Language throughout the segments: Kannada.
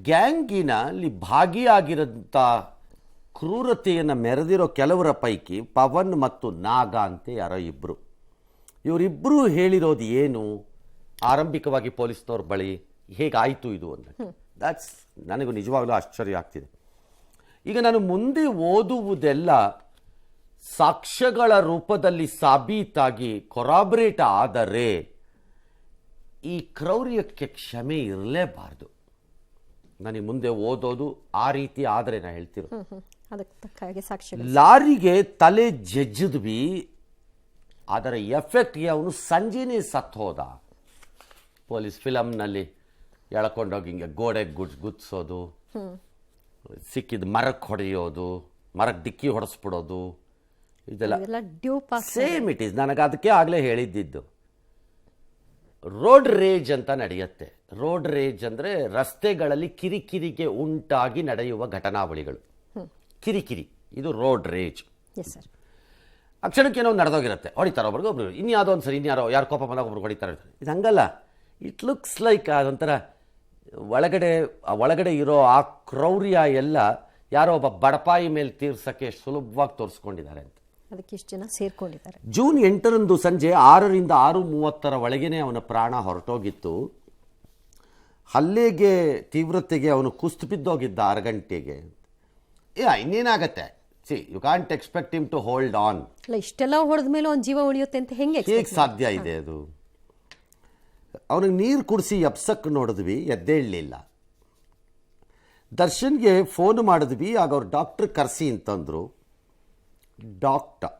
ಗ್ಯಾಂಗಿನಲ್ಲಿ ಭಾಗಿಯಾಗಿರೋಂಥ ಕ್ರೂರತೆಯನ್ನು ಮೆರೆದಿರೋ ಕೆಲವರ ಪೈಕಿ ಪವನ್ ಮತ್ತು ನಾಗ ಅಂತ ಯಾರೋ ಇಬ್ಬರು, ಇವರಿಬ್ಬರು ಹೇಳಿರೋದು ಏನು ಆರಂಭಿಕವಾಗಿ ಪೊಲೀಸ್ನವ್ರ ಬಳಿ ಹೇಗಾಯಿತು ಇದು ಅಂತ ನನಗೂ ನಿಜವಾಗ್ಲೂ ಆಶ್ಚರ್ಯ ಆಗ್ತಿದೆ. ಈಗ ನಾನು ಮುಂದೆ ಓದುವುದೆಲ್ಲ ಸಾಕ್ಷ್ಯಗಳ ರೂಪದಲ್ಲಿ ಸಾಬೀತಾಗಿ ಕೊರಾಬರೇಟ್ ಆದರೆ ಈ ಕ್ರೌರ್ಯಕ್ಕೆ ಕ್ಷಮೆ ಇರಲೇಬಾರ್ದು. ನನಗೆ ಮುಂದೆ ಓದೋದು ಆ ರೀತಿ ಆದರೆ ನಾನು ಹೇಳ್ತಿರೋ ಲಾರಿಗೆ ತಲೆ ಜಜ್ಜಿದ್ವಿ, ಅದರ ಎಫೆಕ್ಟ್ಗೆ ಅವನು ಸಂಜೆನೇ ಸತ್ತು ಹೋದ. ಪೊಲೀಸ್ ಫಿಲಮ್ನಲ್ಲಿ ಎಳ್ಕೊಂಡೋಗಿ ಹಿಂಗೆ ಗೋಡೆಗೆ ಗುದ್ಸೋದು, ಸಿಕ್ಕಿದ ಮರಕ್ಕೆ ಹೊಡೆಯೋದು, ಮರಕ್ಕೆ ಡಿಕ್ಕಿ ಹೊಡೆಸ್ಬಿಡೋದು, ಇದೆಲ್ಲ ಸೇಮ್ ಇಟ್ ಈಸ್. ನನಗೆ ಅದಕ್ಕೆ ಆಗಲೇ ಹೇಳಿದ್ದಿದ್ದು ರೋಡ್ ರೇಜ್ ಅಂತ ನಡೆಯುತ್ತೆ. ರೋಡ್ ರೇಜ್ ಅಂದರೆ ರಸ್ತೆಗಳಲ್ಲಿ ಕಿರಿಕಿರಿಗೆ ಉಂಟಾಗಿ ನಡೆಯುವ ಘಟನಾವಳಿಗಳು, ಕಿರಿಕಿರಿ, ಇದು ರೋಡ್ ರೇಜ್. ಆ ಕ್ಷಣಕ್ಕೆ ಏನೋ ನಡೆದೋಗಿರುತ್ತೆ, ಹೊಡಿತಾರೆ ಒಬ್ರಿಗೊಬ್ರು, ಇನ್ಯಾವುದೋ ಒಂದು ಸರಿ ಯಾರು ಕೋಪ ಬಂದಾಗ ಒಬ್ರು ಹೊಡಿತಾರೆ. ಇದು ಹಂಗಲ್ಲ, ಇಟ್ ಲುಕ್ಸ್ ಲೈಕ್ ಅದೊಂಥರ ಒಳಗಡೆ ಇರೋ ಆ ಕ್ರೌರ್ಯ ಎಲ್ಲ ಯಾರೋ ಒಬ್ಬ ಬಡಪಾಯಿ ಮೇಲೆ ತೀರ್ಸಕ್ಕೆ ಸುಲಭವಾಗಿ ತೋರಿಸ್ಕೊಂಡಿದ್ದಾರೆ ಅಂತ. ಅದಕ್ಕೆ ಇಷ್ಟು ಜನ ಸೇರ್ಕೊಂಡಿದ್ದಾರೆ. ಜೂನ್ 8ರಂದು ಸಂಜೆ 6ರಿಂದ 6:30 ಒಳಗೇನೆ ಅವನ ಪ್ರಾಣ ಹೊರಟೋಗಿತ್ತು. ಹಲ್ಲೆಗೆ ತೀವ್ರತೆಗೆ ಅವನು ಕುಸ್ತು ಬಿದ್ದೋಗಿದ್ದ 6 ಗಂಟೆಗೆ. ಇನ್ನೇನಾಗತ್ತೆ, see you can't expect him to hold on. ಇಷ್ಟೆಲ್ಲ ಹೊಡೆದ ಮೇಲೆ ಒಂದು ಜೀವ ಉಳಿಯುತ್ತೆ ಅಂತ ಹೇಗೆ ಸಾಧ್ಯ ಇದೆ? ಅದು ಅವನಿಗೆ ನೀರು ಕುಡಿಸಿ ಎಪ್ಸಕ್ಕೆ ನೋಡಿದ್ವಿ, ಎದ್ದೇಳಲಿಲ್ಲ. ದರ್ಶನ್ಗೆ ಫೋನ್ ಮಾಡಿದ್ವಿ, ಆಗ ಅವ್ರು ಡಾಕ್ಟ್ರ್ ಕರೆಸಿ ಅಂತಂದರು. ಡಾಕ್ಟರ್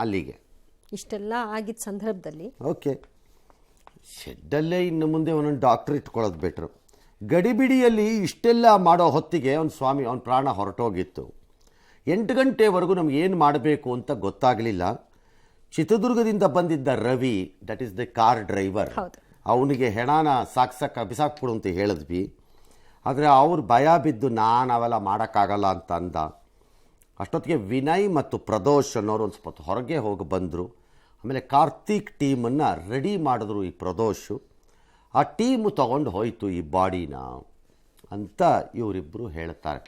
ಅಲ್ಲಿಗೆ ಇಷ್ಟೆಲ್ಲ ಆಗಿದ್ದ ಸಂದರ್ಭದಲ್ಲಿ ಓಕೆ ಶೆಡ್ಡಲ್ಲೇ ಇನ್ನು ಮುಂದೆ ಅವನೊಂದು ಡಾಕ್ಟ್ರ್ ಇಟ್ಕೊಳ್ಳೋದು ಬೆಟ್ರು. ಗಡಿಬಿಡಿಯಲ್ಲಿ ಇಷ್ಟೆಲ್ಲ ಮಾಡೋ ಹೊತ್ತಿಗೆ ಅವನ ಪ್ರಾಣ ಹೊರಟೋಗಿತ್ತು. 8 ಗಂಟೆವರೆಗೂ ನಮ್ಗೆ ಏನು ಮಾಡಬೇಕು ಅಂತ ಗೊತ್ತಾಗಲಿಲ್ಲ. ಚಿತ್ರದುರ್ಗದಿಂದ ಬಂದಿದ್ದ Ravi, that is the car driver, ಅವನಿಗೆ ಹೆಣಾನ ಬಿಸಾಕ್ಬಿಡು ಅಂತ ಹೇಳಿದ್ವಿ. ಆದರೆ ಅವ್ರು ಭಯ ಬಿದ್ದು ಅವೆಲ್ಲ ಮಾಡೋಕ್ಕಾಗಲ್ಲ ಅಂತ ಅಂದ. ಅಷ್ಟೊತ್ತಿಗೆ ವಿನಯ್ ಮತ್ತು ಪ್ರದೋಷ್ ಅನ್ನೋರು ಒಂದು ಸ್ವಲ್ಪ ಹೊರಗೆ ಹೋಗಿ ಬಂದರು. ಆಮೇಲೆ ಕಾರ್ತಿಕ್ ಟೀಮನ್ನು ರೆಡಿ ಮಾಡಿದ್ರು ಈ ಪ್ರದೋಷು. ಆ ಟೀಮು ತಗೊಂಡು ಹೋಯಿತು ಈ ಬಾಡಿನ ಅಂತ ಇವರಿಬ್ಬರು ಹೇಳ್ತಾರೆ.